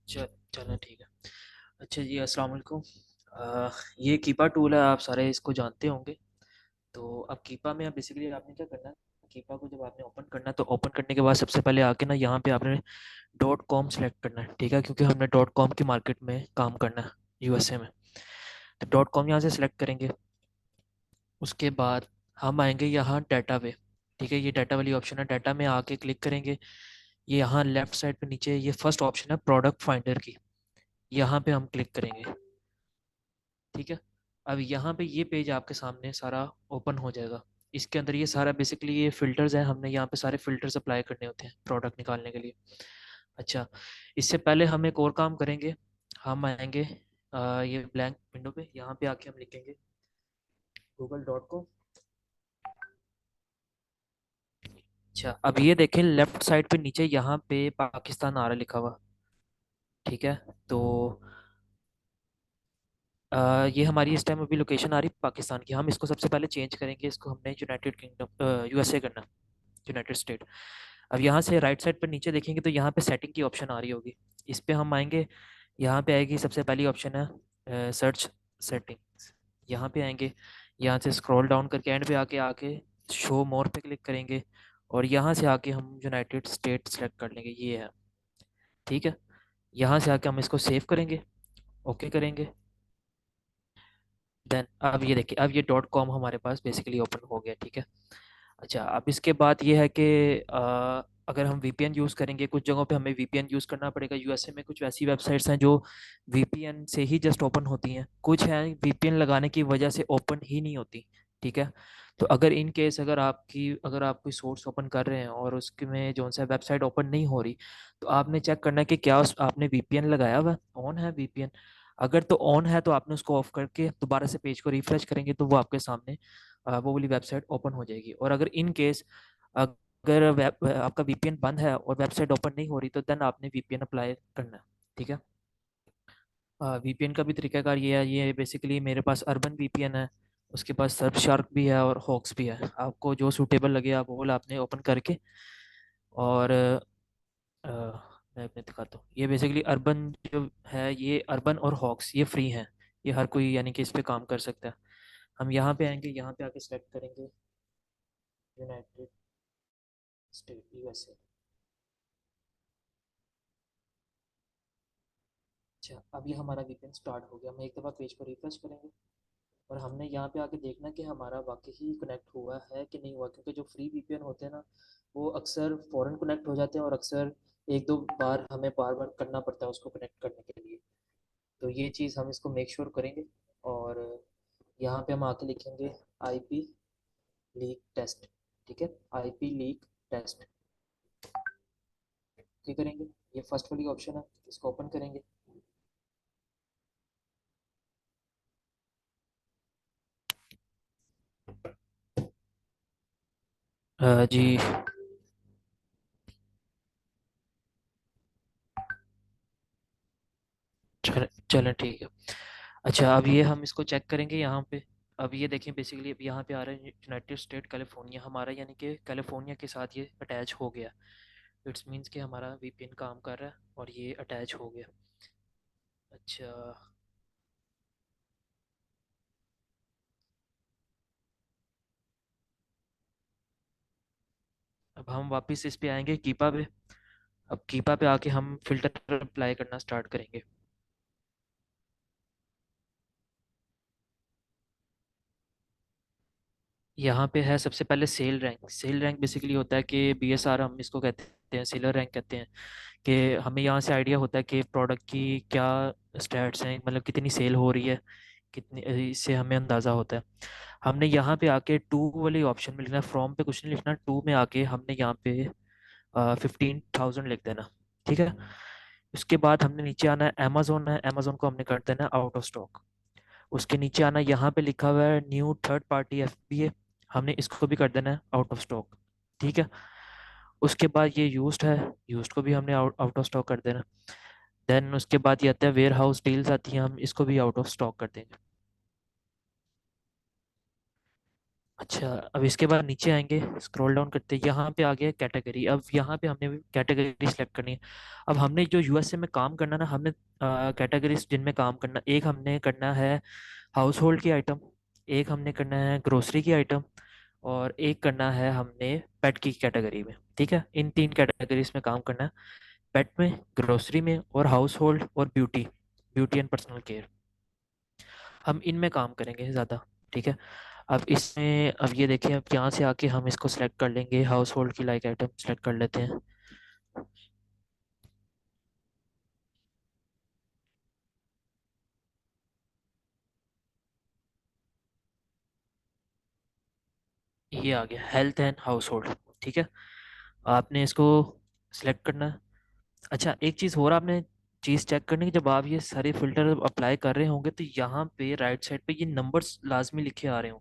चल चलें ठीक है। अच्छा जी, अस्सलाम वालेकुम। ये कीपा टूल है, आप सारे इसको जानते होंगे। तो अब कीपा में अब बेसिकली आपने क्या करना है, कीपा को जब आपने ओपन करना है तो ओपन करने के बाद सबसे पहले आके ना यहाँ पे आपने डॉट कॉम सेलेक्ट करना है, ठीक है, क्योंकि हमने डॉट कॉम की मार्केट में काम करना है, यूएसए में। तो डॉट कॉम यहाँ से सिलेक्ट करेंगे। उसके बाद हम आएंगे यहाँ डाटा पे, ठीक है, ये डाटा वाली ऑप्शन है, डाटा में आके क्लिक करेंगे। ये यहाँ लेफ्ट साइड पे नीचे ये फर्स्ट ऑप्शन है प्रोडक्ट फाइंडर की, यहाँ पे हम क्लिक करेंगे। ठीक है। अब यहाँ पे ये पेज आपके सामने सारा ओपन हो जाएगा। इसके अंदर ये सारा बेसिकली ये फ़िल्टर्स हैं, हमने यहाँ पे सारे फ़िल्टर्स अप्लाई करने होते हैं प्रोडक्ट निकालने के लिए। अच्छा, इससे पहले हम एक और काम करेंगे। हम आएंगे ये ब्लैंक विंडो पे, यहाँ पे आके हम लिखेंगे google.com। अच्छा, अब ये देखें लेफ्ट साइड पे नीचे यहाँ पे पाकिस्तान आ रहा है लिखा हुआ, ठीक है। तो ये हमारी इस टाइम अभी लोकेशन आ रही है पाकिस्तान की। हम इसको सबसे पहले चेंज करेंगे, इसको हमने यूनाइटेड किंगडम यूएसए करना, यूनाइटेड स्टेट। अब यहाँ से राइट साइड पर नीचे देखेंगे तो यहाँ पे सेटिंग की ऑप्शन आ रही होगी, इस पे हम आएंगे। यहाँ पे आएगी सबसे पहली ऑप्शन है सर्च सेटिंग्स, यहाँ पे आएंगे। यहाँ से स्क्रॉल डाउन करके एंड पे आके आके शो मोर पे क्लिक करेंगे, और यहाँ से आके हम यूनाइटेड स्टेट सेलेक्ट कर लेंगे, ये है, ठीक है। यहाँ से आके हम इसको सेव करेंगे, ओके करेंगे। देन अब ये देखिए, अब ये डॉट कॉम हमारे पास बेसिकली ओपन हो गया, ठीक है। अच्छा, अब इसके बाद ये है कि अगर हम वीपीएन यूज़ करेंगे, कुछ जगहों पे हमें वीपीएन यूज़ करना पड़ेगा। यूएसए में कुछ ऐसी वेबसाइट्स हैं जो वीपीएन से ही जस्ट ओपन होती हैं, कुछ हैं वीपीएन लगाने की वजह से ओपन ही नहीं होती, ठीक है। तो अगर इन केस अगर आप कोई सोर्स ओपन कर रहे हैं और उसके में जो सा वेबसाइट ओपन नहीं हो रही, तो आपने चेक करना है कि क्या आपने वीपीएन लगाया हुआ, ऑन है वीपीएन। अगर तो ऑन है तो आपने उसको ऑफ करके दोबारा से पेज को रिफ्रेश करेंगे तो वो आपके सामने वो वाली वेबसाइट ओपन हो जाएगी। और अगर इन केस अगर आपका वीपीएन बंद है और वेबसाइट ओपन नहीं हो रही, तो देन आपने वीपीएन अप्लाई करना है, ठीक है। वीपीएन का भी तरीकाकार ये है, ये बेसिकली मेरे पास अर्बन वीपीएन है, उसके पास सर्फ शार्क भी है और हॉक्स भी है। आपको जो सूटेबल लगे आप वो आपने ओपन करके, और मैं अपने दिखाता हूँ। ये बेसिकली अर्बन जो है, ये अर्बन और हॉक्स ये फ्री हैं, ये हर कोई यानी कि इस पे काम कर सकता है। हम यहाँ पे आएंगे, यहाँ पे आके सेलेक्ट करेंगे यूनाइटेड स्टेट यूएसए। अच्छा, अब ये हमारा वीकेंड स्टार्ट हो गया। हम एक दफ़ा पेज को रिफ्रेश करेंगे और हमने यहाँ पे आके देखना कि हमारा वाकई ही कनेक्ट हुआ है कि नहीं हुआ, क्योंकि जो फ्री वीपीएन होते हैं ना, वो अक्सर फ़ौरन कनेक्ट हो जाते हैं और अक्सर एक दो बार हमें बार बार करना पड़ता है उसको कनेक्ट करने के लिए। तो ये चीज़ हम इसको मेक श्योर करेंगे। और यहाँ पे हम आके लिखेंगे आईपी लीक टेस्ट, ठीक है, आईपी लीक टेस्ट, ओके करेंगे। ये फर्स्ट वाली ऑप्शन है, इसको ओपन करेंगे। जी, चलें ठीक है। अच्छा, अब ये हम इसको चेक करेंगे यहाँ पे। अब ये देखें बेसिकली अब यहाँ पे आ रहा है यूनाइटेड स्टेट कैलिफोर्निया हमारा, यानी कि कैलिफोर्निया के साथ ये अटैच हो गया। इट्स मीन्स कि हमारा वीपीएन काम कर रहा है और ये अटैच हो गया। अच्छा, अब हम वापस इस पे आएंगे कीपा पे। अब कीपा पे आके हम फिल्टर अप्लाई करना स्टार्ट करेंगे। यहाँ पे है सबसे पहले sale rank. Sale rank basically होता है कि बीएसआर हम इसको कहते हैं, सेलर रैंक कहते हैं, कि हमें यहाँ से आइडिया होता है कि प्रोडक्ट की क्या स्टैट्स हैं, मतलब कितनी सेल हो रही है, कितनी, इससे हमें अंदाज़ा होता है। हमने यहाँ पे आके टू वाली ऑप्शन में लिखना है, फ्रॉम पे कुछ नहीं लिखना, टू में आके हमने यहाँ पे 15,000 लिख देना, ठीक है। उसके बाद हमने नीचे आना है, अमेजोन है, अमेजोन को हमने कर देना आउट ऑफ स्टॉक। उसके नीचे आना, यहाँ पे लिखा हुआ है न्यू थर्ड पार्टी एफबीए, हमने इसको भी कर देना है आउट ऑफ स्टॉक, ठीक है। उसके बाद ये यूज्ड है, यूज्ड को भी हमने आउट आउट ऑफ स्टॉक कर देना। देन उसके बाद ये आता है वेयर हाउस डील्स आती हैं, हम इसको भी आउट ऑफ स्टॉक कर देंगे। अच्छा, अब इसके बाद नीचे आएंगे, स्क्रॉल डाउन करते हैं, यहाँ पे आ गया कैटेगरी। अब यहाँ पे हमने कैटेगरी सेलेक्ट करनी है। अब हमने जो यूएसए में काम करना ना, हमने कैटेगरीज जिनमें काम करना, एक हमने करना है हाउस होल्ड की आइटम, एक हमने करना है ग्रोसरी की आइटम, और एक करना है हमने पेट की कैटेगरी में। ठीक है, इन तीन कैटेगरीज में काम करना है, पेट में, ग्रोसरी में, और हाउस होल्ड और beauty, beauty and personal care, हम इनमें काम करेंगे ज़्यादा। ठीक है, अब इसमें अब ये देखिए, अब यहाँ से आके हम इसको सिलेक्ट कर लेंगे, हाउस होल्ड की लाइक आइटम सेलेक्ट कर लेते हैं। ये आ गया हेल्थ एंड हाउस होल्ड। ठीक है, आपने इसको सिलेक्ट करना है। अच्छा, एक चीज़ और आपने चीज़ चेक करनी है कि जब आप ये सारे फिल्टर अप्लाई कर रहे होंगे तो यहाँ पे राइट साइड पे ये नंबर्स लाजमी लिखे आ रहे हों।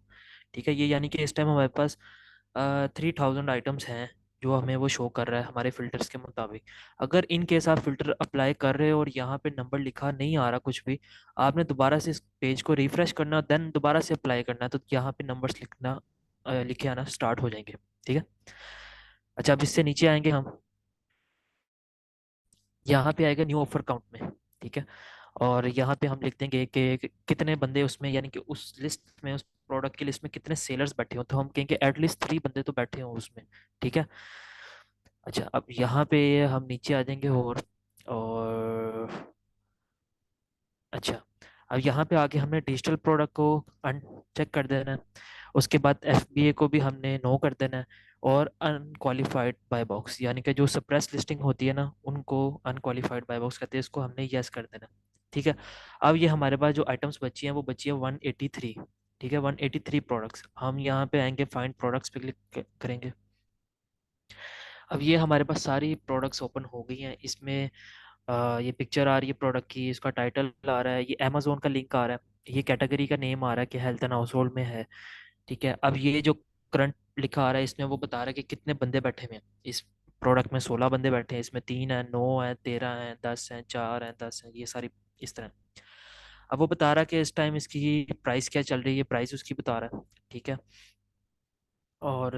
ठीक है, ये यानी कि इस टाइम हमारे पास 3000 आइटम्स हैं जो हमें वो शो कर रहा है हमारे फिल्टर्स के मुताबिक। अगर इन केस आप फिल्टर अप्लाई कर रहे हो और यहाँ पे नंबर लिखा नहीं आ रहा कुछ भी, आपने दोबारा से इस पेज को रिफ्रेश करना, देन दोबारा से अप्लाई करना है, तो यहाँ पे नंबर्स लिखना लिखे आना स्टार्ट हो जाएंगे। ठीक है, अच्छा, अब इससे नीचे आएंगे हम, यहाँ पे आएगा न्यू ऑफर काउंट में। ठीक है, और यहाँ पे हम लिख देंगे कि कितने बंदे उसमें, यानी कि उस लिस्ट में, उस प्रोडक्ट की लिस्ट में कितने सेलर्स बैठे हो, तो हम कहेंगे एटलीस्ट 3 बंदे तो बैठे हो उसमें। ठीक है, अच्छा, अब यहाँ पे हम नीचे आ जाएंगे, और अच्छा, अब यहाँ पे आके हमने डिजिटल प्रोडक्ट को अनचेक कर देना है। उसके बाद एफबीए को भी हमने नो कर देना है, और अनक्वालिफाइड बाय बॉक्स, यानी कि जो सप्रेस लिस्टिंग होती है ना, उनको अनक्वालिफाइड बाय बॉक्स कहते हैं, इसको हमने यस कर देना है। ठीक है, अब ये हमारे पास जो आइटम्स बची हैं वो बची है 183। ठीक है, 183 प्रोडक्ट्स, हम यहाँ पे आएंगे, फाइंड प्रोडक्ट्स पे क्लिक करेंगे। अब ये हमारे पास सारी प्रोडक्ट्स ओपन हो गई हैं। इसमें ये पिक्चर आ रही है प्रोडक्ट की, इसका टाइटल आ रहा है, ये अमेजोन का लिंक आ रहा है, ये कैटेगरी का नेम आ रहा है कि हेल्थ एंड हाउस होल्ड में है। ठीक है, अब ये जो करंट लिखा आ रहा है, इसमें वो बता रहा है कि कितने बंदे बैठे हुए हैं इस प्रोडक्ट में। 16 बंदे बैठे हैं इसमें, 3 हैं, 9 हैं, 13 हैं, 10 हैं, 4 हैं, 10 हैं, ये सारी इस तरह। अब वो बता रहा है कि इस टाइम इसकी प्राइस क्या चल रही है, प्राइस उसकी बता रहा है। ठीक है, और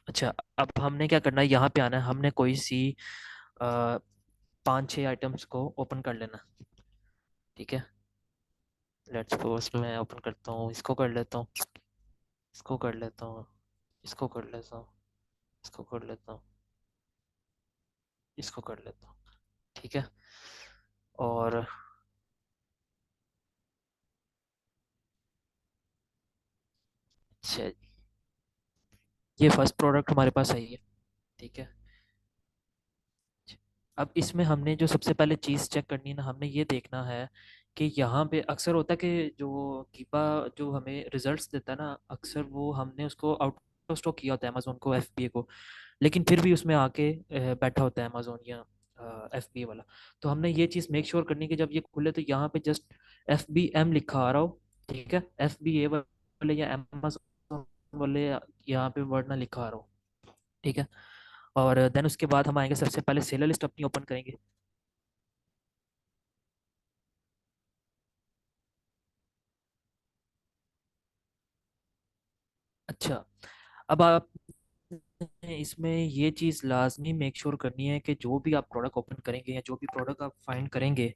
अच्छा, अब हमने क्या करना है, यहाँ पे आना है, हमने कोई सी 5-6 आइटम्स को ओपन कर लेना। ठीक है, लेट्स सपोज मैं ओपन करता हूँ, इसको कर लेता हूँ, इसको कर लेता हूँ, इसको कर लेता हूँ, इसको कर लेता हूँ, इसको कर लेता हूँ। ठीक है, और अच्छा, ये फर्स्ट प्रोडक्ट हमारे पास आई है। ठीक है, अब इसमें हमने जो सबसे पहले चीज़ चेक करनी है ना, हमने ये देखना है कि यहाँ पे अक्सर होता है कि जो कीपा जो हमें रिजल्ट्स देता है ना, अक्सर वो हमने उसको आउट ऑफ स्टॉक किया होता है अमेजोन को, एफबीए को, लेकिन फिर भी उसमें आके बैठा होता है अमेजोन या एफबीए वाला। तो हमने ये चीज़ मेक श्योर करनी है कि जब ये खुले तो यहाँ पे जस्ट एफबीएम लिखा आ रहा हो। ठीक है, एफबीए वाले या अमेजोन वाले यहाँ पे वर्ड ना लिखा आ रहा हो। ठीक है, और देन उसके बाद हम आएंगे, सबसे पहले सेलर लिस्ट अपनी ओपन करेंगे। अच्छा, अब आप इसमें ये चीज़ लाजमी मेक श्योर करनी है कि जो भी आप प्रोडक्ट ओपन करेंगे या जो भी प्रोडक्ट आप फाइंड करेंगे,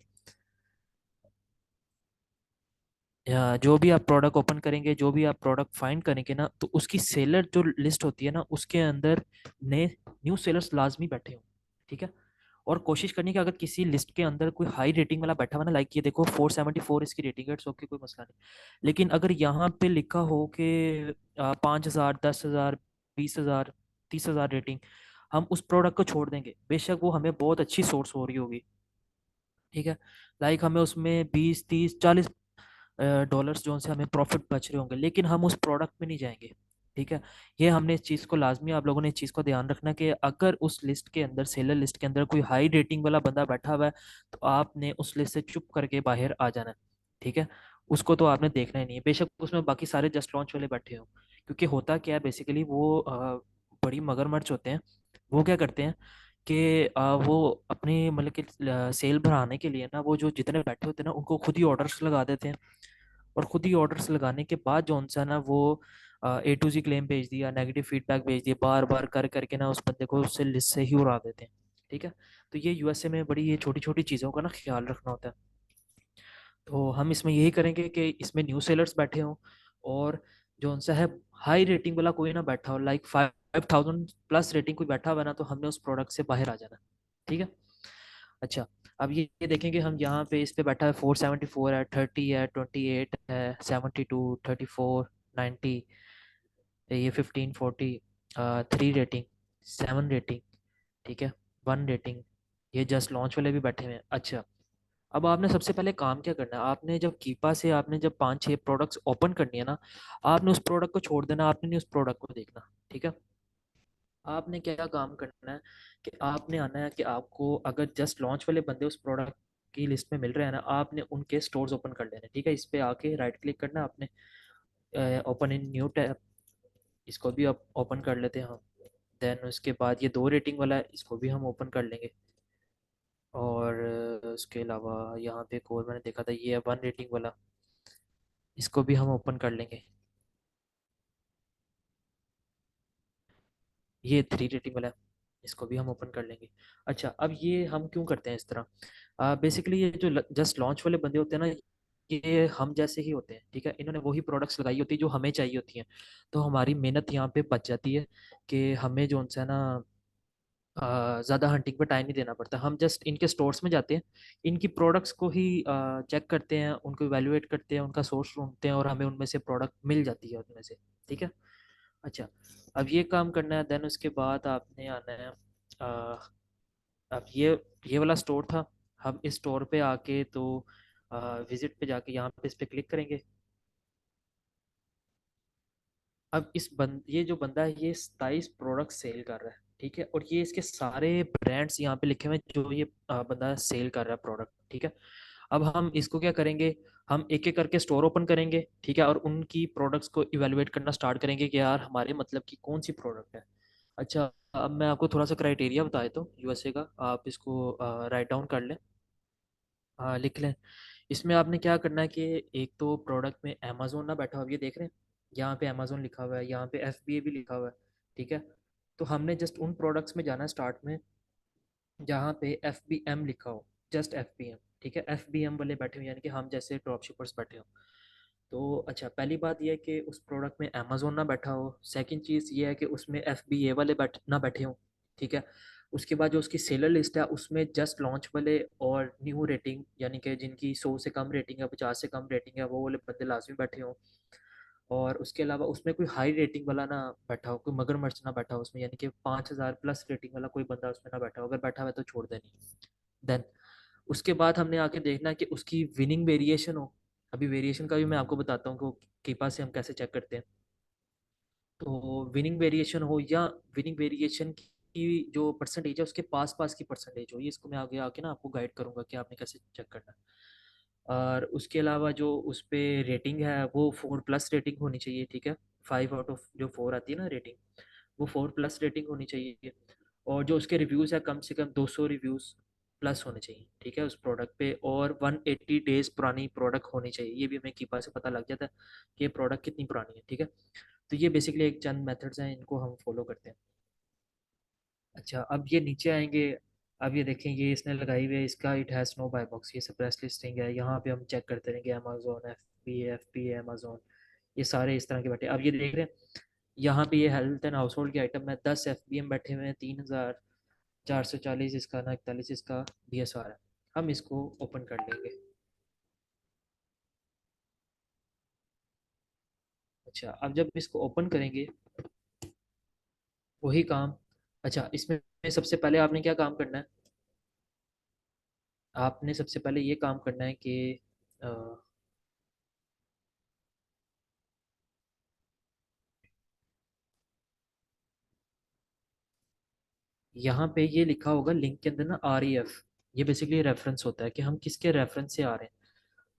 या जो भी आप प्रोडक्ट ओपन करेंगे, जो भी आप प्रोडक्ट फाइंड करेंगे ना, तो उसकी सेलर जो लिस्ट होती है ना, उसके अंदर नए न्यू सेलर्स लाजमी बैठे हों। ठीक है, और कोशिश करनी कि अगर किसी लिस्ट के अंदर कोई हाई रेटिंग वाला बैठा हुआ ना, लाइक ये देखो 474 इसकी रेटिंग है, इट्स ओके, कोई मसला नहीं। लेकिन अगर यहाँ पे लिखा हो कि 5,000, 10,000, 20,000, 30,000 रेटिंग, हम उस प्रोडक्ट को छोड़ देंगे, बेशक वो हमें बहुत अच्छी सोर्स हो रही होगी। ठीक है, लाइक हमें उसमें 20, 30, 40 डॉलर्स जो से हमें प्रॉफिट बच रहे होंगे, लेकिन हम उस प्रोडक्ट में नहीं जाएंगे। ठीक है, ये हमने इस चीज़ को लाजमी, आप लोगों ने इस चीज़ को ध्यान रखना कि अगर उस लिस्ट के अंदर, सेलर लिस्ट के अंदर कोई हाई रेटिंग वाला बंदा बैठा हुआ है, तो आपने उस लिस्ट से चुप करके बाहर आ जाना है। ठीक है, उसको तो आपने देखना ही नहीं है, बेशक उसमें बाकी सारे जस्ट लॉन्च वाले बैठे हों। क्योंकि होता क्या है बेसिकली, वो बड़ी मगरमच्छ होते हैं। वो क्या करते हैं कि वो अपनी मतलब कि सेल बढ़ाने के लिए ना, वो जो जितने बैठे होते हैं ना, उनको खुद ही ऑर्डर्स लगा देते हैं, और खुद ही ऑर्डर्स लगाने के बाद जो उनसे ना वो A to Z क्लेम भेज दिया, नेगेटिव फीडबैक भेज दिया, बार बार कर करके ना उस बंदे को उससे लिस्ट से ही उड़ा देते हैं। ठीक है। तो ये यूएसए में बड़ी ये छोटी छोटी चीज़ों का ना ख्याल रखना होता है। तो हम इसमें यही करेंगे कि इसमें न्यू सेलर्स बैठे हों, और जो उनसे है हाई रेटिंग वाला कोई ना बैठा हो, लाइक 5,000+ रेटिंग कोई बैठा हुआ ना, तो हमने उस प्रोडक्ट से बाहर आ जाना। ठीक है। अच्छा, अब ये देखेंगे हम यहाँ पे, इस पे बैठा है 474 है, 30 है, 28 है, 72, 34, 90, ये 15, 40, 3 रेटिंग, 7 रेटिंग, ठीक है, 1 रेटिंग। ये जस्ट लॉन्च वाले भी बैठे हुए हैं। अच्छा, अब आपने सबसे पहले काम क्या करना है, आपने जब कीपा से आपने जब 5-6 प्रोडक्ट्स ओपन करनी है ना, आपने उस प्रोडक्ट को छोड़ देना, आपने नहीं उस प्रोडक्ट को देखना। ठीक है। आपने क्या काम करना है कि आपने आना है कि आपको अगर जस्ट लॉन्च वाले बंदे उस प्रोडक्ट की लिस्ट में मिल रहे हैं ना, आपने उनके स्टोर्स ओपन कर लेने। ठीक है। इस पे आके राइट क्लिक करना आपने, ओपन इन न्यू टैब, इसको भी आप ओपन कर लेते हैं हम। देन उसके बाद ये 2 रेटिंग वाला है, इसको भी हम ओपन कर लेंगे। और उसके अलावा यहाँ पे एक और मैंने देखा था, ये है 1 रेटिंग वाला, इसको भी हम ओपन कर लेंगे। ये 3 रेटिंग वाला है, इसको भी हम ओपन कर लेंगे। अच्छा, अब ये हम क्यों करते हैं इस तरह, बेसिकली ये जो जस्ट लॉन्च वाले बंदे होते हैं ना, ये हम जैसे ही होते हैं। ठीक है। इन्होंने वही प्रोडक्ट्स लगाई होती है जो हमें चाहिए होती हैं। तो हमारी मेहनत यहाँ पे बच जाती है कि हमें जो उनसे ना ज़्यादा हंटिंग पे टाइम नहीं देना पड़ता। हम जस्ट इनके स्टोर्स में जाते हैं, इनकी प्रोडक्ट्स को ही चेक करते हैं, उनको इवेलुएट करते हैं, उनका सोर्स ढूंढते हैं, और हमें उनमें से प्रोडक्ट मिल जाती है उनमें से। ठीक है। अच्छा, अब ये काम करना है। देन उसके बाद आपने आना है, अब ये वाला स्टोर था, हम इस स्टोर पे आके तो विजिट पे जाके यहाँ पे इस पे क्लिक करेंगे। अब ये जो बंदा है, ये 27 प्रोडक्ट सेल कर रहा है। ठीक है। और ये इसके सारे ब्रांड्स यहाँ पे लिखे हुए हैं जो ये बंदा सेल कर रहा है प्रोडक्ट। ठीक है। अब हम इसको क्या करेंगे, हम एक एक करके स्टोर ओपन करेंगे। ठीक है। और उनकी प्रोडक्ट्स को इवेलुएट करना स्टार्ट करेंगे कि यार हमारे मतलब की कौन सी प्रोडक्ट है। अच्छा, अब मैं आपको थोड़ा सा क्राइटेरिया बता देता हूँ यूएसए का, आप इसको राइट डाउन कर लें, लिख लें। इसमें आपने क्या करना है कि एक तो प्रोडक्ट में अमेजोन ना बैठा हो, अब ये देख रहे हैं यहाँ पे अमेजोन लिखा हुआ है, यहाँ पे एफबीए भी लिखा हुआ है। ठीक है। तो हमने जस्ट उन प्रोडक्ट्स में जाना है स्टार्ट में जहाँ पे एफ बी एम लिखा हो, जस्ट एफ बी एम। ठीक है। एफ बी एम वाले बैठे हो, यानी कि हम जैसे ड्रॉप शिपर्स बैठे हो। तो अच्छा, पहली बात यह है कि उस प्रोडक्ट में अमेजोन ना बैठा हो। सेकंड चीज़ ये है कि उसमें एफ बी ए वाले ना बैठे हो। ठीक है। उसके बाद जो उसकी सेलर लिस्ट है उसमें जस्ट लॉन्च वाले और न्यू रेटिंग, यानी कि जिनकी 100 से कम रेटिंग है, 50 से कम रेटिंग है, वो वाले बंदे लाजमी बैठे हों। और उसके अलावा उसमें कोई हाई रेटिंग वाला ना बैठा हो, कोई मगरमच्छ ना बैठा हो उसमें, यानी कि 5,000+ रेटिंग वाला कोई बंदा उसमें ना बैठा हो। अगर बैठा हुआ है तो छोड़ देनी। देन उसके बाद हमने आके देखना है कि उसकी विनिंग वेरिएशन हो। अभी वेरिएशन का भी मैं आपको बताता हूँ कि के पास से हम कैसे चेक करते हैं। तो विनिंग वेरिएशन हो, या विनिंग वेरिएशन की जो परसेंटेज है उसके पास पास की परसेंटेज हो, ये इसको मैं आगे आके ना आपको गाइड करूंगा कि आपने कैसे चेक करना है। और उसके अलावा जो उस पे रेटिंग है वो 4+ रेटिंग होनी चाहिए। ठीक है। 5 आउट ऑफ जो 4 आती है ना रेटिंग, वो 4+ रेटिंग होनी चाहिए। और जो उसके रिव्यूज़ है कम से कम 200 रिव्यूज़ प्लस होने चाहिए। ठीक है, उस प्रोडक्ट पे। और 180 डेज पुरानी प्रोडक्ट होनी चाहिए। ये भी हमें कीपा से पता लग जाता है कि ये प्रोडक्ट कितनी पुरानी है। ठीक है। तो ये बेसिकली एक चंद मेथड्स हैं, इनको हम फॉलो करते हैं। अच्छा, अब ये नीचे आएंगे। अब ये देखें, ये इसने लगाई हुई है, इसका it has no buy box, ये सप्रेस लिस्टिंग है। यहाँ पे हम चेक करते रहेंगे Amazon, F P A Amazon, ये सारे इस तरह के बैठे। अब ये देख रहे हैं यहाँ पे ये हेल्थ एंड हाउस होल्ड के आइटम में 10 एफ बी एम बैठे हुए हैं, 3,440 इसका ना, 41 इसका बी एस आर है। हम इसको ओपन कर लेंगे। अच्छा, अब जब इसको ओपन करेंगे, वही काम। अच्छा, इसमें सबसे पहले आपने क्या काम करना है, आपने सबसे पहले ये काम करना है कि अ, यहाँ पे ये लिखा होगा लिंक के अंदर ना, REF। ये बेसिकली रेफरेंस होता है कि हम किसके रेफरेंस से आ रहे हैं।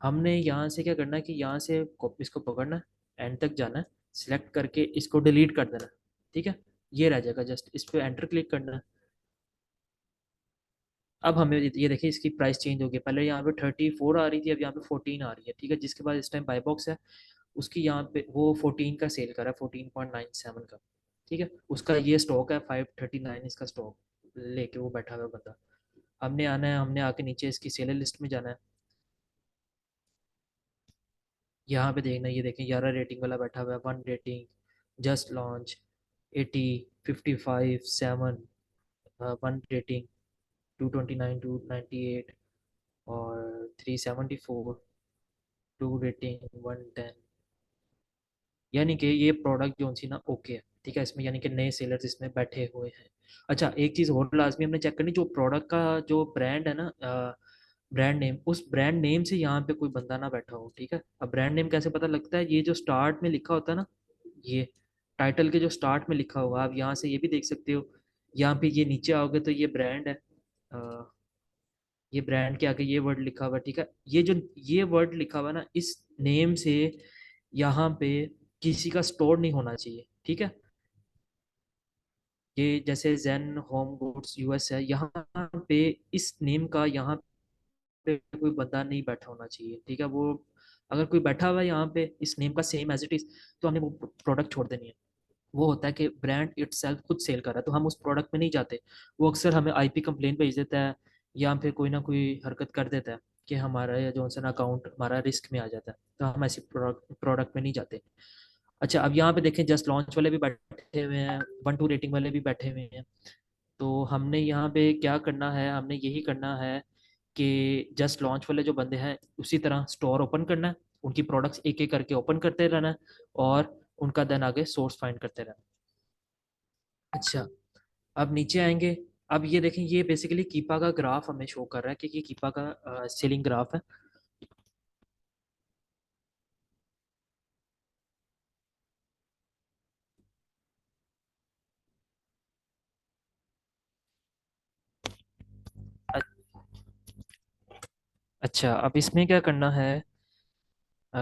हमने यहाँ से क्या करना है कि यहाँ से इसको पकड़ना है, एंड तक जाना है, सिलेक्ट करके इसको डिलीट कर देना है। ठीक है। ये रह जाएगा, जस्ट इस पे एंटर क्लिक करना है। अब हमें ये देखिए इसकी प्राइस चेंज हो गई, पहले यहाँ पे 34 आ रही थी, अब यहाँ पे 14 आ रही है। ठीक है। जिसके बाद इस टाइम बाय बॉक्स है, उसकी यहाँ पे वो 14 का सेल कर रहा है, 14.97 का। ठीक है, उसका ये स्टॉक है 539, इसका स्टॉक लेके वो बैठा हुआ है बंदा। हमने आना है, हमने आके नीचे इसकी सेलर लिस्ट में जाना है। यहाँ पे देखना, ये देखें 11 रेटिंग वाला बैठा हुआ है, 1 रेटिंग, जस्ट लॉन्च, 80, 55, 7, 1 रेटिंग, 229, 298 और 374, 2 रेटिंग, 110। यानी कि ये प्रोडक्ट जो सी ना ओके है, ठीक है, इसमें यानी कि नए सेलर्स इसमें बैठे हुए हैं। अच्छा, एक चीज़ और लाजमी हमने चेक करनी, जो प्रोडक्ट का जो ब्रांड है ना, ब्रांड नेम, उस ब्रांड नेम से यहाँ पे कोई बंदा ना बैठा हो। ठीक है, अब ब्रांड नेम कैसे पता लगता है? ये जो स्टार्ट में लिखा होता है ना, ये टाइटल के जो स्टार्ट में लिखा हुआ, आप यहाँ से ये भी देख सकते हो। यहाँ पे ये नीचे आओगे तो ये ब्रांड है, ये ब्रांड के आगे ये वर्ड लिखा हुआ है। ठीक है, ये जो ये वर्ड लिखा हुआ है ना, इस नेम से यहाँ पे किसी का स्टोर नहीं होना चाहिए। ठीक है, ये जैसे जेन होम गुड्स यूएस है, यहाँ पे इस नेम का यहाँ पे कोई बंदा नहीं बैठा होना चाहिए। ठीक है, वो अगर कोई बैठा हुआ है यहाँ पे इस नेम का सेम एज इट इज, तो हमें वो प्रोडक्ट छोड़ देनी है। वो होता है कि ब्रांड इटसेल्फ खुद सेल कर रहा है, तो हम उस प्रोडक्ट में नहीं जाते। वो अक्सर हमें आईपी कंप्लेंट भेज देता है, या फिर कोई ना कोई हरकत कर देता है कि हमारा या जो है अकाउंट हमारा रिस्क में आ जाता है, तो हम ऐसे प्रोडक्ट में नहीं जाते। अच्छा, अब यहाँ पे देखें जस्ट लॉन्च वाले भी बैठे हुए हैं, 1 2 रेटिंग वाले भी बैठे हुए हैं। तो हमने यहाँ पे क्या करना है, हमने यही करना है कि जस्ट लॉन्च वाले जो बंदे हैं उसी तरह स्टोर ओपन करना है, उनकी प्रोडक्ट्स एक एक करके ओपन करते रहना है, और उनका देन आगे सोर्स फाइंड करते रहना है। अच्छा, अब नीचे आएंगे। अब ये देखें, ये बेसिकली कीपा का ग्राफ हमें शो कर रहा है कि ये कीपा का सेलिंग ग्राफ है। अ- अच्छा, अब इसमें क्या करना है? अ,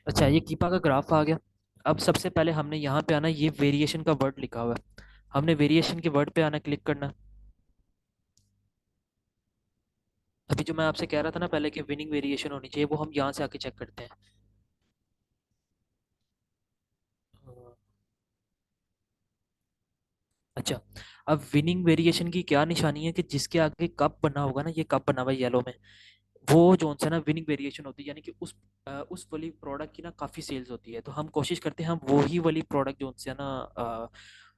अच्छा, ये कीपा का ग्राफ आ गया। अब सबसे पहले हमने यहाँ पे आना, ये वेरिएशन का वर्ड लिखा हुआ है, हमने वेरिएशन के वर्ड पे आना, क्लिक करना। अभी जो मैं आपसे कह रहा था ना पहले कि विनिंग वेरिएशन होनी चाहिए, वो हम यहाँ से आके चेक करते हैं। अ, अच्छा, अब विनिंग वेरिएशन की क्या निशानी है कि जिसके आगे कप बना होगा ना, ये कप बना हुआ है येलो में, वो जो सा ना विनिंग वेरिएशन होती है, यानी कि उस वाली प्रोडक्ट की ना काफ़ी सेल्स होती है। तो हम कोशिश करते हैं हम वही वाली प्रोडक्ट जो उनसे ना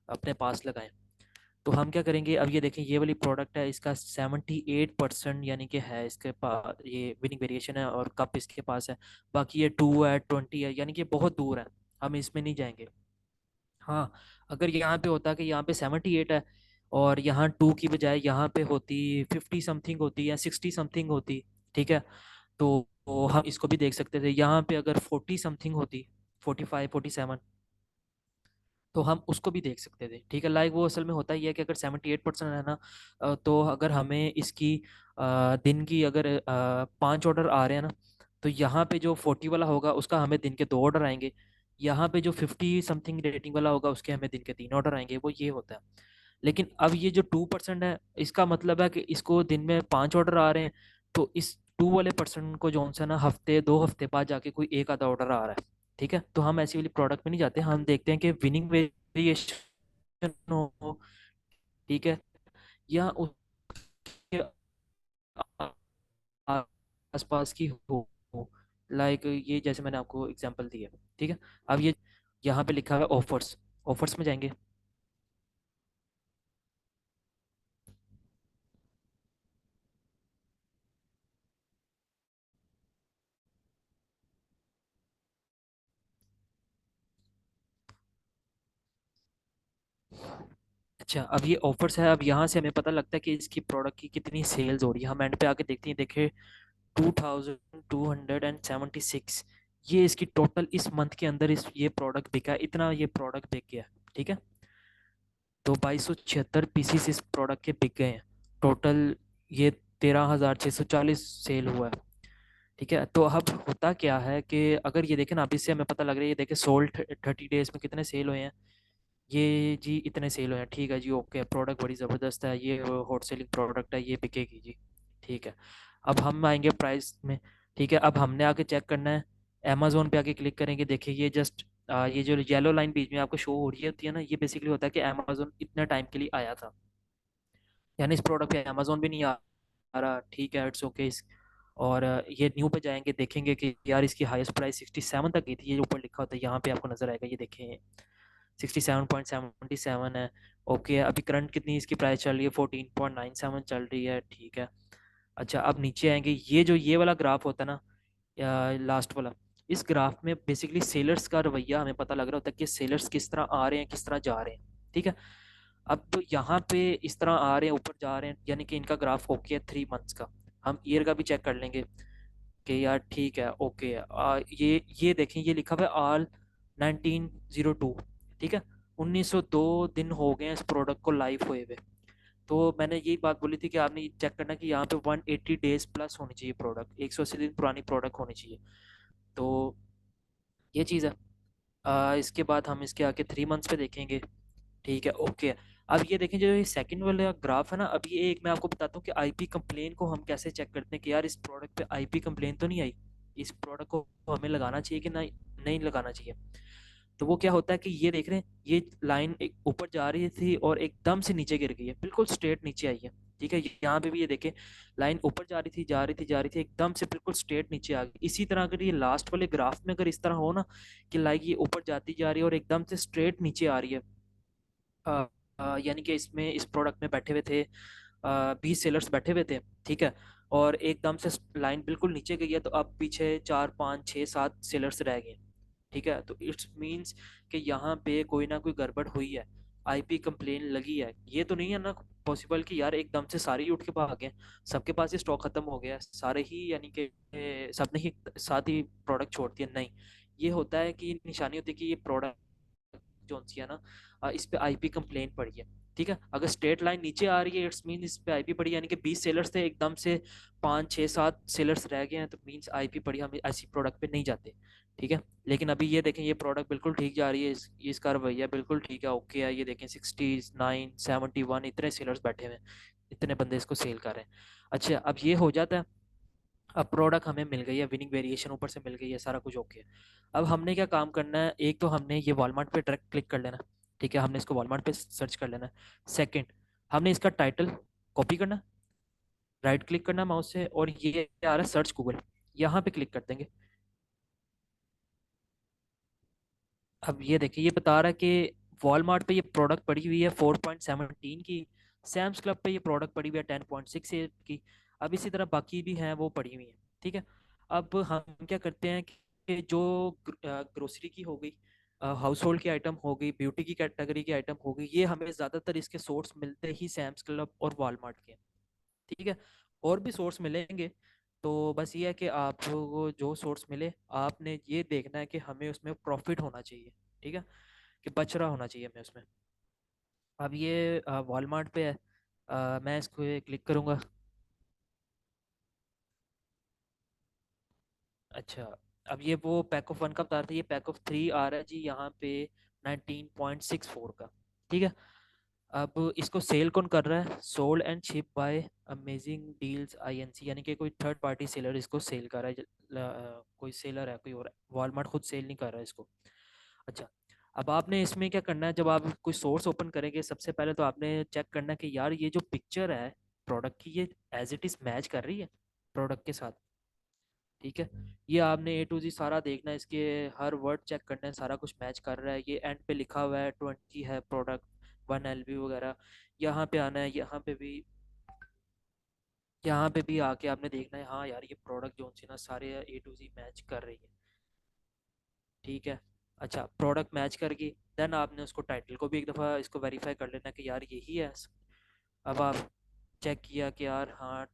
अपने पास लगाएं। तो हम क्या करेंगे, अब ये देखें, ये वाली प्रोडक्ट है, इसका 78% यानी कि है इसके पास, ये विनिंग वेरिएशन है, और कप इसके पास है। बाकी ये 2 है, 20 है, यानी कि बहुत दूर है, हम इसमें नहीं जाएंगे। हाँ, अगर यहाँ पे होता कि यहाँ पे 78 है, और यहाँ 2 की बजाय यहाँ पे होती 50 समथिंग होती या 60 समथिंग होती, ठीक है, तो हम इसको भी देख सकते थे। यहाँ पे अगर 40 समथिंग होती, 45 47, तो हम उसको भी देख सकते थे। ठीक है, लाइक वो असल में होता ही है कि अगर 78% है ना, तो अगर हमें इसकी दिन की अगर 5 ऑर्डर आ रहे हैं ना, तो यहाँ पे जो 40 वाला होगा उसका हमें दिन के 2 ऑर्डर आएंगे। यहाँ पे जो 50 समथिंग रेटिंग वाला होगा उसके हमें दिन के 3 ऑर्डर आएंगे, वो ये होता है। लेकिन अब ये जो 2% है, इसका मतलब है कि इसको दिन में 5 ऑर्डर आ रहे हैं, तो इस 2 वाले % को जो सा ना हफ्ते 2 हफ्ते बाद जाके कोई एक आधा ऑर्डर आ रहा है। ठीक है, तो हम ऐसी वाली प्रोडक्ट में नहीं जाते, हम देखते हैं कि विनिंग वेरिएशन हो, ठीक है, या उसके आसपास की हो। लाइक ये जैसे मैंने आपको एग्जांपल दिया। ठीक है, अब ये यहाँ पे लिखा हुआ है ऑफर्स, ऑफर्स में जाएंगे। अच्छा, अब ये ऑफर्स है, अब यहाँ से हमें पता लगता है कि इसकी प्रोडक्ट की कितनी सेल्स हो रही है। हम एंड पे आके देखते हैं, देखे 2276, ये इसकी टोटल इस मंथ के अंदर इस ये प्रोडक्ट बिका है, इतना ये प्रोडक्ट बिक गया। ठीक है, तो 2276 पीसीस इस प्रोडक्ट के बिक गए हैं टोटल। ये 13,640 सेल हुआ है। ठीक है, तो अब होता क्या है कि अगर ये देखें ना, अब इससे हमें पता लग रहा है, ये देखें सोल्ड 30 डेज में कितने सेल हुए हैं। ये जी इतने सेल हुए हैं, ठीक है जी, ओके, प्रोडक्ट बड़ी ज़बरदस्त है, ये हॉट सेलिंग प्रोडक्ट है, ये बिकेगी जी। ठीक है, अब हम आएंगे प्राइस में। ठीक है, अब हमने आके चेक करना है, अमेजोन पे आके क्लिक करेंगे। देखिए ये जस्ट ये जो येलो लाइन बीच में आपको शो हो रही होती है ना, ये बेसिकली होता है कि अमेजोन इतने टाइम के लिए आया था, यानी इस प्रोडक्ट पे अमेजोन भी नहीं आ रहा। ठीक है, इट्स ओके। और ये न्यू पे जाएंगे, देखेंगे कि यार इसकी हाईएस्ट प्राइस 67 तक गई थी, ये ऊपर लिखा होता है यहाँ पे आपको नजर आएगा, ये देखें 67.77 है। ओके, अभी करंट कितनी इसकी प्राइस चल रही है, 14.97 चल रही है। ठीक है, अच्छा अब नीचे आएंगे, ये वाला ग्राफ होता है ना, लास्ट वाला, इस ग्राफ में बेसिकली सेलर्स का रवैया हमें पता लग रहा होता है कि सेलर्स किस तरह आ रहे हैं, किस तरह जा रहे हैं। ठीक है, अब तो यहाँ पे इस तरह आ रहे हैं, ऊपर जा रहे हैं, यानी कि इनका ग्राफ ओके है 3 मंथ्स का। हम ईयर का भी चेक कर लेंगे कि यार ठीक है, ओके है। ये देखें, ये लिखा हुआ है ऑल 1902। ठीक है, 1902 दिन हो गए हैं इस प्रोडक्ट को लाइव हुए हुए। तो मैंने यही बात बोली थी कि आपने चेक करना कि यहाँ पे 180 डेज प्लस होनी चाहिए, प्रोडक्ट 180 दिन पुरानी प्रोडक्ट होनी चाहिए। तो ये चीज़ है। इसके बाद हम इसके आके 3 मंथ्स पे देखेंगे। ठीक है, ओके। अब ये देखें, जो ये सेकंड वाला ग्राफ है ना, अब ये एक मैं आपको बताता हूँ कि आईपी कंप्लेन को हम कैसे चेक करते हैं कि यार इस प्रोडक्ट पे आईपी कंप्लेन तो नहीं आई, इस प्रोडक्ट को हमें लगाना चाहिए कि नहीं, नहीं लगाना चाहिए। तो वो क्या होता है कि ये देख रहे हैं, ये लाइन एक ऊपर जा रही थी और एकदम से नीचे गिर गई है, बिल्कुल स्ट्रेट नीचे आई है। ठीक है, यहाँ पे भी ये देखें, लाइन ऊपर जा रही थी, जा रही थी, जा रही थी, एकदम से बिल्कुल स्ट्रेट नीचे आ गई। इसी तरह अगर ये लास्ट वाले ग्राफ में अगर इस तरह हो ना, कि लाइक ये ऊपर जाती जा रही है और एकदम से स्ट्रेट नीचे आ रही है, यानी कि इसमें इस प्रोडक्ट में बैठे हुए थे 20 सेलर्स बैठे हुए थे। ठीक है, और एकदम से लाइन बिल्कुल नीचे गई है, तो अब पीछे 4 5 6 7 सेलर्स रह गए। ठीक है, तो इट्स मीन्स कि यहाँ पे कोई ना कोई गड़बड़ हुई है, आईपी कंप्लेन लगी है। ये तो नहीं है ना पॉसिबल कि यार एकदम से सारे ही उठ के भाग गए, सबके पास ही स्टॉक खत्म हो गया सारे ही, यानी कि सबने ही साथ ही प्रोडक्ट छोड़ दिया, नहीं। ये होता है कि निशानी होती है कि ये प्रोडक्ट जो सी है ना, इस पे आईपी कंप्लेन पड़ी है। ठीक है, अगर स्ट्रेट लाइन नीचे आ रही है, इट्स मीन इस पे आईपी पड़ी है, यानी कि 20 सेलर्स थे, एकदम से 5 6 7 सेलर्स रह गए हैं, तो मीन्स आईपी पड़ी, हम ऐसी प्रोडक्ट पे नहीं जाते। ठीक है, लेकिन अभी ये देखें, ये प्रोडक्ट बिल्कुल ठीक जा रही है, इसका रवैया बिल्कुल ठीक है, ओके है। ये देखें 69 71 इतने सेलर्स बैठे हुए हैं, इतने बंदे इसको सेल कर रहे हैं। अच्छा, अब ये हो जाता है, अब प्रोडक्ट हमें मिल गई है, विनिंग वेरिएशन ऊपर से मिल गई है, सारा कुछ ओके है। अब हमने क्या काम करना है, एक तो हमने ये वॉलमार्ट पे डायरेक्ट क्लिक कर लेना। ठीक है, हमने इसको वॉलमार्ट पे सर्च कर लेना। सेकंड, हमने इसका टाइटल कॉपी करना, राइट क्लिक करना माउस से, और ये आ रहा है सर्च गूगल, यहाँ पे क्लिक कर देंगे। अब ये देखिए, ये बता रहा है कि वॉलमार्ट पे ये प्रोडक्ट पड़ी हुई है 4.17 की, सैम्स क्लब पे ये प्रोडक्ट पड़ी हुई है 10.68 की। अब इसी तरह बाकी भी हैं, वो पड़ी हुई हैं। ठीक है, अब हम क्या करते हैं कि जो ग्रोसरी की हो गई, हाउस होल्ड की आइटम हो गई, ब्यूटी की कैटेगरी की आइटम हो गई, ये हमें ज़्यादातर इसके सोर्स मिलते ही सैम्स क्लब और वॉलमार्ट के हैं। ठीक है, और भी सोर्स मिलेंगे, तो बस ये है कि आपको जो सोर्स मिले, आपने ये देखना है कि हमें उसमें प्रॉफिट होना चाहिए। ठीक है, कि बच रहा होना चाहिए हमें उसमें। अब ये वॉलमार्ट पे है, मैं इसको क्लिक करूँगा। अच्छा, अब ये वो पैक ऑफ 1 का बता रहा था, ये पैक ऑफ 3 आ रहा है जी यहाँ पे 19.64 का। ठीक है, अब इसको सेल कौन कर रहा है, sold and ship by amazing deals INC, यानी कि कोई थर्ड पार्टी सेलर इसको सेल कर रहा है, कोई सेलर है कोई और, वॉलमार्ट खुद सेल नहीं कर रहा है इसको। अच्छा, अब आपने इसमें क्या करना है, जब आप कोई सोर्स ओपन करेंगे, सबसे पहले तो आपने चेक करना है कि यार ये जो पिक्चर है प्रोडक्ट की, ये एज इट इज मैच कर रही है प्रोडक्ट के साथ। ठीक है, ये आपने ए टू जी सारा देखना है, इसके हर वर्ड चेक करना है, सारा कुछ मैच कर रहा है। ये एंड पे लिखा हुआ है 20 है प्रोडक्ट, 1 LV वगैरह। यहाँ पे आना है, यहाँ पे भी आके आपने देखना है, हाँ यार ये प्रोडक्ट जो सी ना सारे ए टू जी मैच कर रही है। ठीक है, अच्छा, प्रोडक्ट मैच करके देन आपने उसको टाइटल को भी एक दफ़ा इसको वेरीफाई कर लेना कि यार यही है। अब आप चेक किया कि यार हाँ,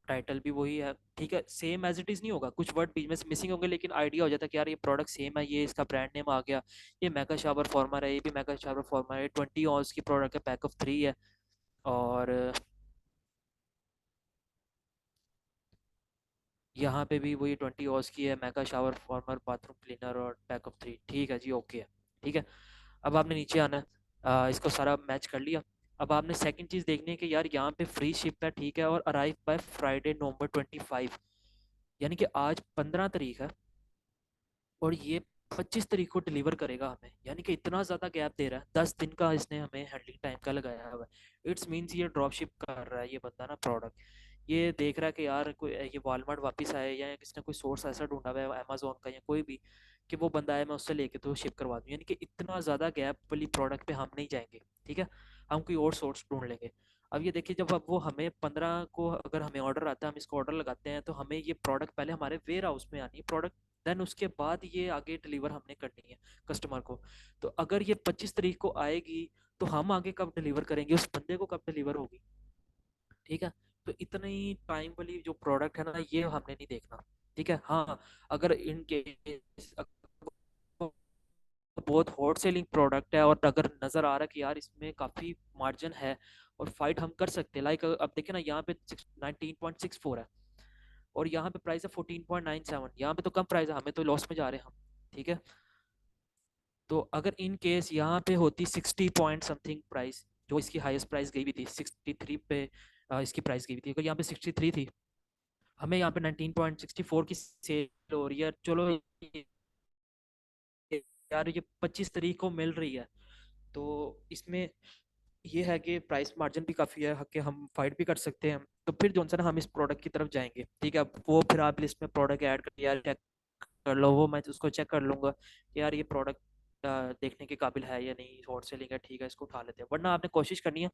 टाइटल भी वही है। ठीक है, सेम एज इट इज़ नहीं होगा, कुछ वर्ड बीच में से मिसिंग होंगे, लेकिन आइडिया हो जाता है कि यार ये प्रोडक्ट सेम है, ये इसका ब्रांड नेम आ गया। ये मैका शावर फॉर्मर है, ये भी मैका शावर फॉर्मर है, 20 ऑन्स की प्रोडक्ट है, पैक ऑफ 3 है। और यहाँ पे भी वही 20 ऑन्स की है, मैका शावर फॉर्मर बाथरूम क्लीनर और पैक ऑफ 3। ठीक है जी, ओके है। ठीक है, अब आपने नीचे आना है, इसको सारा मैच कर लिया। अब आपने सेकंड चीज़ देखनी है कि यार यहाँ पे फ्री शिप है, ठीक है, और अराइव बाय फ्राइडे November 25, यानी कि आज 15 तारीख है और ये 25 तारीख को डिलीवर करेगा हमें, यानी कि इतना ज़्यादा गैप दे रहा है, 10 दिन का इसने हमें हैंडलिंग टाइम का लगाया हुआ है। इट्स मीन्स ये ड्रॉप शिप कर रहा है ये बंदा ना प्रोडक्ट, ये देख रहा है कि यार कोई ये वॉलमार्ट वापस आए या किसने कोई सोर्स ऐसा ढूंढा हुआ है अमेजोन का या कोई भी, कि वो बंदा है मैं उससे लेके तो शिप करवा दूँ, यानी कि इतना ज़्यादा गैप वाली प्रोडक्ट पे हम नहीं जाएंगे, ठीक है, हम कोई और सोर्स ढूंढ लेंगे। अब ये देखिए, जब अब वो हमें 15 को अगर हमें ऑर्डर आता है, हम इसको ऑर्डर लगाते हैं, तो हमें ये प्रोडक्ट पहले हमारे वेयर हाउस में आनी है प्रोडक्ट, देन उसके बाद ये आगे डिलीवर हमने करनी है कस्टमर को। तो अगर ये 25 तारीख को आएगी, तो हम आगे कब डिलीवर करेंगे, उस बंदे को कब डिलीवर होगी, ठीक है। तो इतनी टाइम वाली जो प्रोडक्ट है ना, ये हमने नहीं देखना, ठीक है। हाँ, अगर इन केस बहुत हॉट सेलिंग प्रोडक्ट है और अगर नजर आ रहा है कि यार इसमें काफी मार्जिन है और फाइट हम कर सकते हैं, लाइक अब देखे ना, यहाँ पे 19.64 है और यहाँ पे प्राइस है 14.97, यहाँ पे तो कम प्राइस है, हमें तो लॉस में जा रहे हैं हम, ठीक है। तो अगर इन केस यहाँ पे होती 60 पॉइंट समथिंग प्राइस, जो इसकी हाईएस्ट प्राइस गई भी थी 63 पे, इसकी प्राइस गई भी थी, अगर यहाँ पे 63 थी, हमें यहाँ पे 19.64 की सेल हो रही है, चलो यार ये 25 तारीख को मिल रही है, तो इसमें ये है कि प्राइस मार्जिन भी काफ़ी है कि हम फाइट भी कर सकते हैं, तो फिर जो है ना हम इस प्रोडक्ट की तरफ जाएंगे, ठीक है। अब वो फिर आप लिस्ट में प्रोडक्ट ऐड कर यार चेक कर लो, वो मैं उसको चेक कर लूंगा कि यार ये प्रोडक्ट देखने के काबिल है या नहीं, शॉर्ट सेलिंग है, ठीक है, इसको उठा लेते हैं। वरना आपने कोशिश करनी है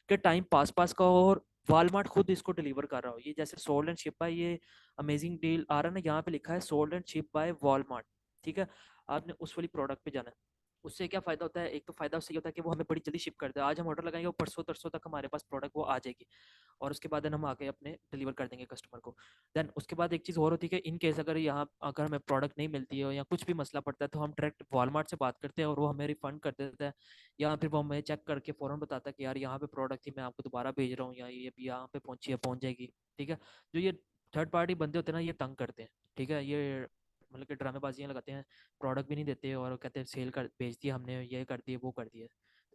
कि टाइम पास पास का हो और वॉलमार्ट खुद इसको डिलीवर कर रहा हो। ये जैसे सोल्ड एंड शिप बाय, ये अमेजिंग डील आ रहा है ना, यहाँ पे लिखा है sold and ship by Walmart, ठीक है। आपने उस वाली प्रोडक्ट पे जाना है। उससे क्या फायदा होता है, एक तो फायदा उससे ये होता है कि वो हमें बड़ी जल्दी शिप कर दे, आज हम ऑर्डर लगाएंगे वो परसों तरसों तक हमारे पास प्रोडक्ट वो आ जाएगी, और उसके बाद हम आगे अपने डिलीवर कर देंगे कस्टमर को। देन उसके बाद एक चीज़ और होती है कि इन केस अगर यहाँ अगर हमें प्रोडक्ट नहीं मिलती है या कुछ भी मसला पड़ता है, तो हम डायरेक्ट वॉलमार्ट से बात करते हैं और वो हमें रिफंड कर देता है, या फिर वो हमें चेक करके फ़ौरन बताता है कि यार यहाँ पे प्रोडक्ट थी, मैं आपको दोबारा भेज रहा हूँ, या ये यहाँ पे पहुँची है, पहुँच जाएगी, ठीक है। जो ये थर्ड पार्टी बंदे होते हैं ना, ये तंग करते हैं, ठीक है, ये मतलब कि ड्रामेबाजियाँ लगाते हैं, प्रोडक्ट भी नहीं देते और कहते हैं सेल कर भेज दिया हमने, ये कर दिए वो कर दिया।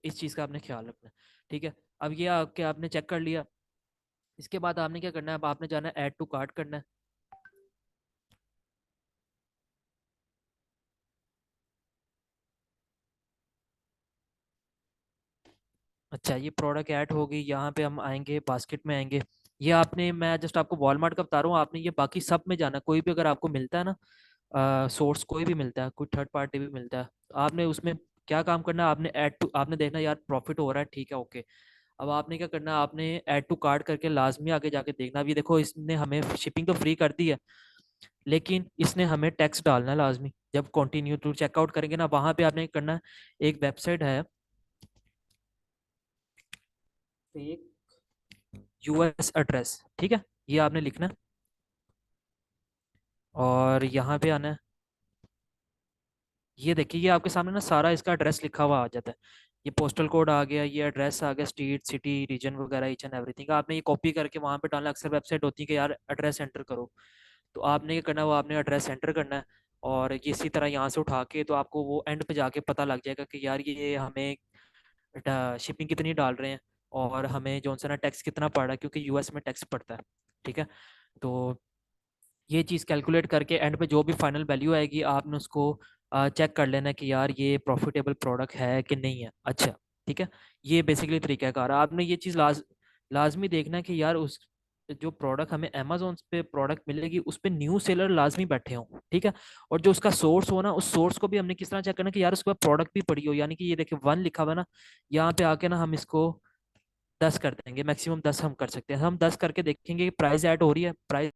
इस चीज़ का आपने ख्याल रखना है, ठीक है। अब ये आपके आपने चेक कर लिया, इसके बाद आपने क्या करना है, अब आपने जाना है ऐड टू कार्ट करना है। अच्छा, ये प्रोडक्ट ऐड हो गई, यहाँ पे हम आएंगे, बास्केट में आएंगे। ये आपने, मैं जस्ट आपको वॉलमार्ट का बता रहा हूँ, आपने ये बाकी सब में जाना, कोई भी अगर आपको मिलता है ना सोर्स, कोई भी मिलता है, कोई थर्ड पार्टी भी मिलता है, आपने उसमें क्या काम करना है, आपने ऐड टू, आपने देखना यार प्रॉफिट हो रहा है, ठीक है, ओके। अब आपने क्या करना है, आपने ऐड टू कार्ट करके लाजमी आगे जाके देखना। अभी देखो, इसने हमें शिपिंग तो फ्री कर दी है, लेकिन इसने हमें टैक्स डालना है लाजमी। जब कंटिन्यू टू चेकआउट करेंगे ना, वहां पे आपने करना है, एक वेबसाइट है फेक यूएस एड्रेस, ठीक है, ये आपने लिखना है और यहाँ पे आना है। ये देखिए, ये आपके सामने ना सारा इसका एड्रेस लिखा हुआ आ जाता है, ये पोस्टल कोड आ गया, ये एड्रेस आ गया, स्ट्रीट सिटी रीजन वगैरह ईच एंड एवरीथिंग। आपने ये कॉपी करके वहाँ पे डालना। अक्सर वेबसाइट होती है कि यार एड्रेस एंटर करो, तो आपने ये करना है, वो आपने एड्रेस एंटर करना है, और ये इसी तरह यहाँ से उठा के तो आपको वो एंड पे जाके पता लग जाएगा कि यार ये हमें शिपिंग कितनी डाल रहे हैं और हमें जो सा ना टैक्स कितना पड़ रहा है, क्योंकि यूएस में टैक्स पड़ता है, ठीक है। तो ये चीज़ कैलकुलेट करके एंड पे जो भी फाइनल वैल्यू आएगी, आपने उसको चेक कर लेना कि यार ये प्रॉफिटेबल प्रोडक्ट है कि नहीं है। अच्छा, ठीक है, ये बेसिकली तरीक़ाकार है। आपने ये चीज़ लाजमी देखना है कि यार उस जो प्रोडक्ट हमें अमेजोन पे प्रोडक्ट मिलेगी, उस पे न्यू सेलर लाजमी बैठे हों, ठीक है। और जो उसका सोर्स हो ना, उस सोर्स को भी हमने किस तरह चेक करना कि यार उसके पास प्रोडक्ट भी पड़ी हो, यानी कि ये देखिए 1 लिखा हुआ है ना, यहाँ पे आके ना हम इसको 10 कर देंगे, मैक्सिमम 10 हम कर सकते हैं। हम 10 करके देखेंगे कि प्राइस ऐड हो रही है, प्राइस